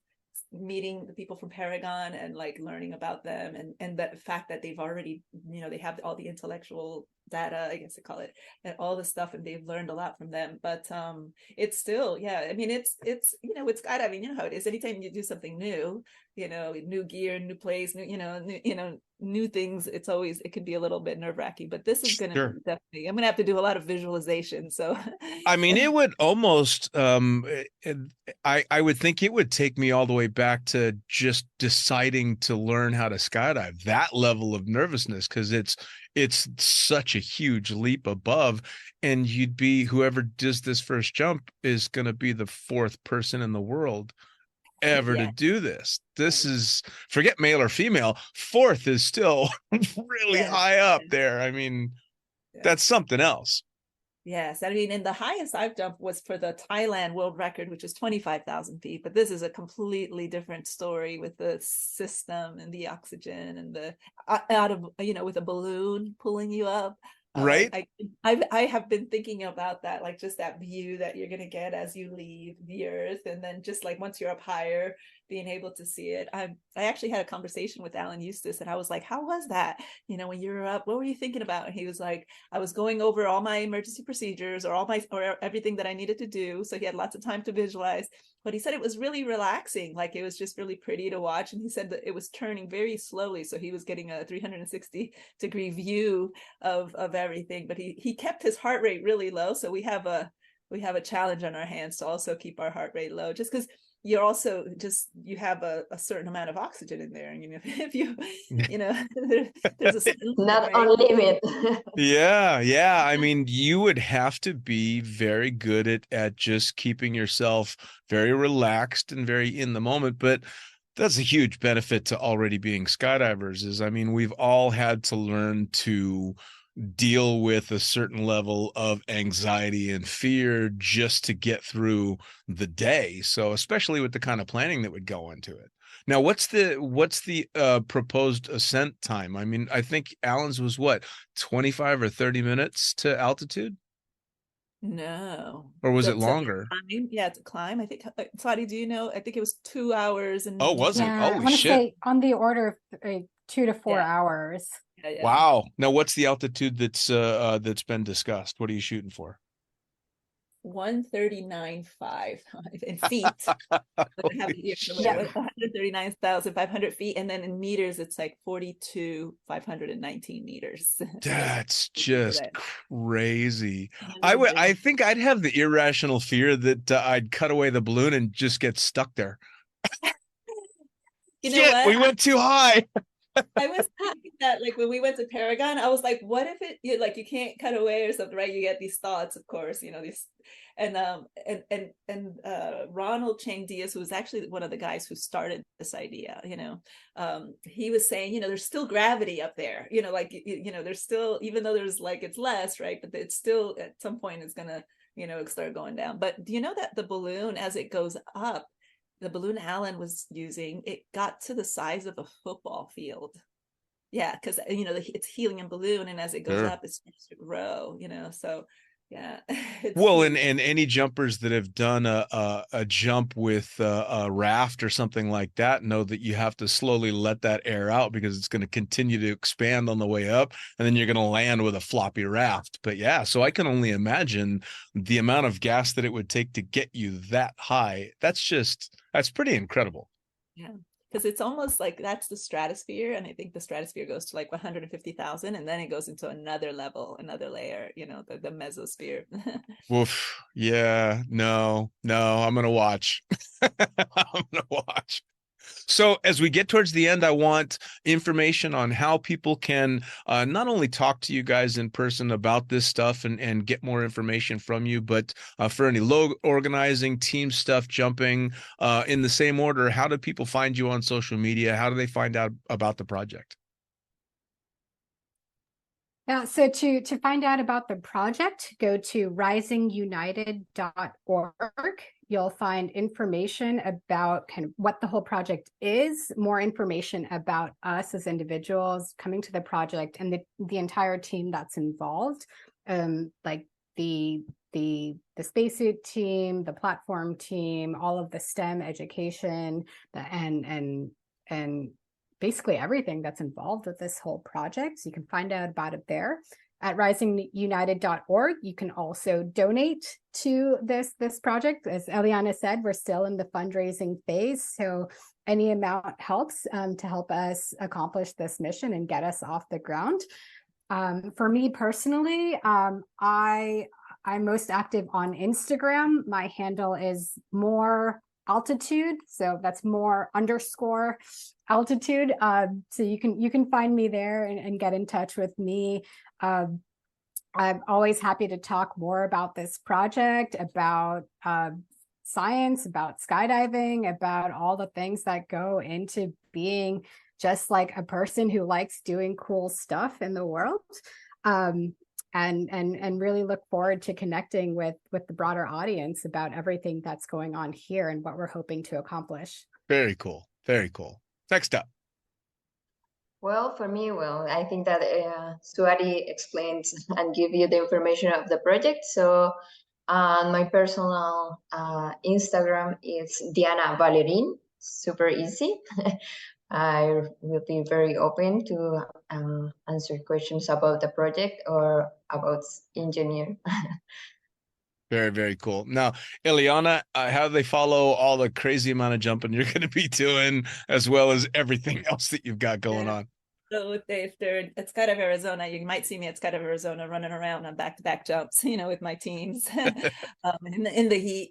meeting the people from Paragon and learning about them and the fact that they've already, they have all the intellectual data, I guess they call it, and all the stuff, and they've learned a lot from them. But it's still, yeah, I mean, it's it's skydiving, how it is. Anytime you do something new, new gear, new place, new things, it can be a little bit nerve-wracking. But this is gonna definitely, I'm gonna have to do a lot of visualization. So I mean, it would almost I would think it would take me all the way back to just deciding to learn how to skydive, that level of nervousness, because it's such a huge leap above, and whoever does this first jump is going to be the fourth person in the world ever to do this. This is, forget male or female, fourth is still really high up there. I mean, that's something else. Yes, I mean, and the highest I've jumped was for the Thailand world record, which is 25,000 feet. But this is a completely different story with the system and the oxygen and the out of, with a balloon pulling you up. Right? I have been thinking about that, like just that view that you're gonna get as you leave the earth, and then just like once you're up higher, being able to see it. I actually had a conversation with Alan Eustace, and I was like, "How was that? When you were up, what were you thinking about?" And he was like, "I was going over all my emergency procedures or everything that I needed to do." So he had lots of time to visualize. But he said it was really relaxing, like it was just really pretty to watch. And he said that it was turning very slowly, so he was getting a 360-degree view of everything. But he kept his heart rate really low, so we have a challenge on our hands to also keep our heart rate low, just because you're also you have a certain amount of oxygen in there, and if you there's a Not right? on limit. Yeah. I mean, you would have to be very good at just keeping yourself very relaxed and very in the moment. But that's a huge benefit to already being skydivers is, I mean, we've all had to learn to deal with a certain level of anxiety and fear just to get through the day. So especially with the kind of planning that would go into it. Now, what's the proposed ascent time? I mean, I think Alan's was what, 25 or 30 minutes to altitude? No. Or was it That's a longer? climb. Yeah, it's a climb. I think, Swati, do you know? I think it was 2 hours Oh, and was it? Yeah, I Holy want to shit. say on the order of 2 to 4 Yeah. hours. Yeah. Wow. Now, what's the altitude that's been discussed? What are you shooting for? 139.5 in feet. I have it here somewhere. 139,500 feet, and then in meters, it's like 42,519 meters. That's just crazy. I I think I'd have the irrational fear that I'd cut away the balloon and just get stuck there. You know Shit, what? we went too high. I was thinking that, like, when we went to Paragon, I was like, what if you can't cut away or something, right? You get these thoughts, of course, these, and Ronald Chang Diaz, who was actually one of the guys who started this idea, he was saying, there's still gravity up there, there's still, even though there's like, it's less, right? But it's still at some point it's gonna, start going down. But do you know that the balloon, as it goes up, the balloon Alan was using, it got to the size of a football field. Yeah, because it's helium balloon, and as it goes up, it starts to grow. So yeah. Well, and any jumpers that have done a jump with a raft or something like that know that you have to slowly let that air out because it's going to continue to expand on the way up, and then you're going to land with a floppy raft. But yeah, so I can only imagine the amount of gas that it would take to get you that high. That's pretty incredible. Yeah, because it's almost like that's the stratosphere, and I think the stratosphere goes to like 150,000, and then it goes into another level, another layer, the mesosphere. Oof. Yeah, no, I'm gonna watch. I'm gonna watch. So as we get towards the end, I want information on how people can not only talk to you guys in person about this stuff and get more information from you, but for any logo organizing, team stuff, jumping, in the same order, how do people find you on social media? How do they find out about the project? Yeah, so to find out about the project, go to risingunitedorg. You'll find information about kind of what the whole project is, more information about us as individuals coming to the project, and the entire team that's involved, like the spacesuit team, the platform team, all of the STEM education, and basically everything that's involved with this whole project. So you can find out about it there at risingunitedorg. You can also donate to this project. As Eliana said, we're still in the fundraising phase, so any amount helps to help us accomplish this mission and get us off the ground. For me personally, I'm most active on Instagram. My handle is more altitude, so that's more _ altitude. So you can find me there and get in touch with me. I'm always happy to talk more about this project, about science, about skydiving, about all the things that go into being just like a person who likes doing cool stuff in the world. and really look forward to connecting with the broader audience about everything that's going on here and what we're hoping to accomplish. Very cool. Very cool. Next up. Well, for me, I think that Swati explains and give you the information of the project. So my personal Instagram is Diana Valerin, super easy. I will be very open to answer questions about the project or about engineer. Very, very cool. Now, Eliana, how do they follow all the crazy amount of jumping you're going to be doing, as well as everything else that you've got going on? So if they're at Skydive Arizona, you might see me at Skydive Arizona running around on back-to-back jumps, with my teams in the heat.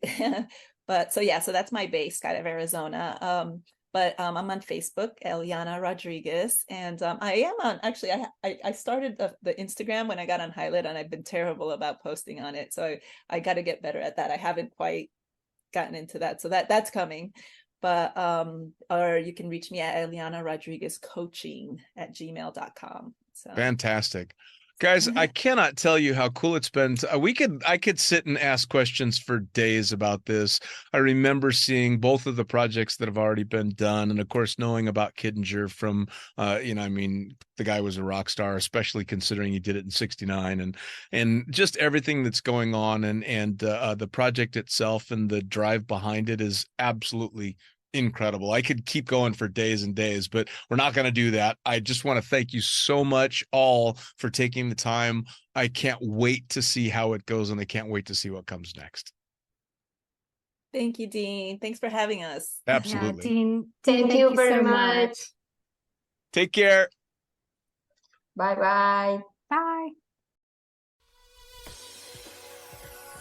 But so that's my base, Skydive Arizona. But I'm on Facebook, Eliana Rodriguez, and I am on. Actually, I started the Instagram when I got on Highlight, and I've been terrible about posting on it. So I got to get better at that. I haven't quite gotten into that, so that's coming. But or you can reach me at Eliana Rodriguez Coaching at gmail.com. So fantastic. Guys, I cannot tell you how cool it's been. I could sit and ask questions for days about this. I remember seeing both of the projects that have already been done, and of course, knowing about Kiddinger from, the guy was a rock star, especially considering he did it in '69, and just everything that's going on, and the project itself and the drive behind it is absolutely incredible. I could keep going for days and days, but we're not going to do that. I just want to thank you so much all for taking the time. I can't wait to see how it goes, and I can't wait to see what comes next. Thank you, Dean. Thanks for having us. Absolutely. Yeah, Dean, Thank you very so much. Take care. Bye-bye. Bye.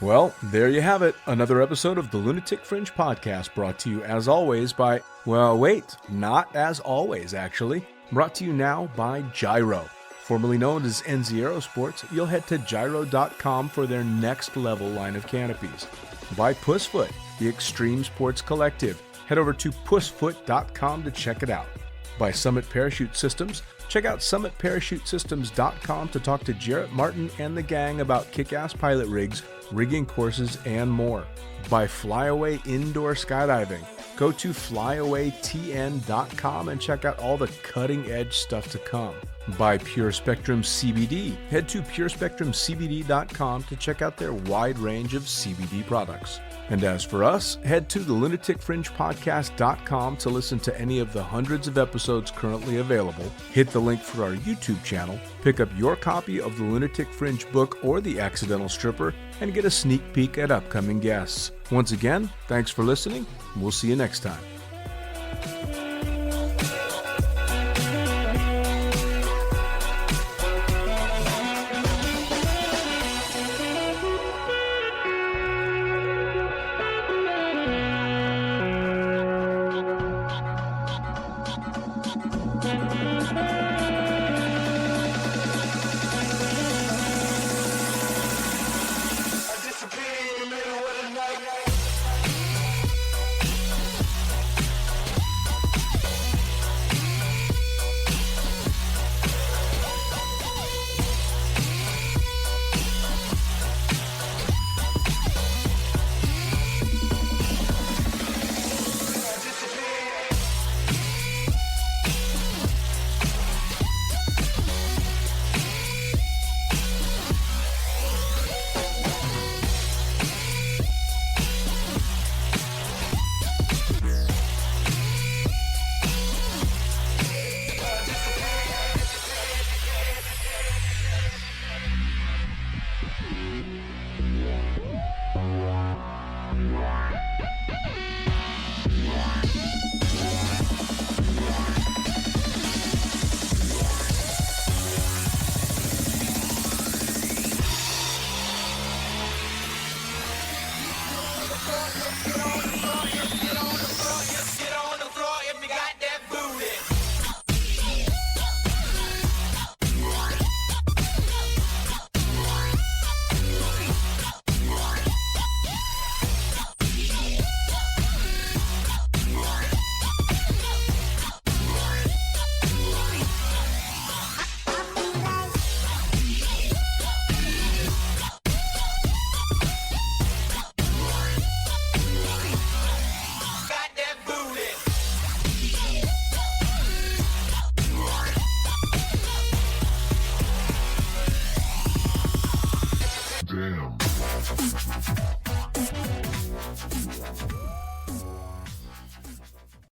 Well, there you have it. Another episode of the Lunatic Fringe podcast, brought to you as always by, well, wait, not as always, actually. Brought to you now by Gyro. Formerly known as NZ Aerosports, you'll head to gyro.com for their next level line of canopies. By Pussfoot, the extreme sports collective. Head over to pussfoot.com to check it out. By Summit Parachute Systems, check out summitparachutesystems.com to talk to Jarrett Martin and the gang about kick-ass pilot rigs, rigging courses, and more. By Flyaway Indoor Skydiving, go to flyawaytn.com and check out all the cutting-edge stuff to come. By Pure Spectrum CBD, head to purespectrumcbd.com to check out their wide range of CBD products. And as for us, head to the lunaticfringepodcast.com to listen to any of the hundreds of episodes currently available, hit the link for our YouTube channel, pick up your copy of the Lunatic Fringe book or The Accidental Stripper, and get a sneak peek at upcoming guests. Once again, thanks for listening. We'll see you next time.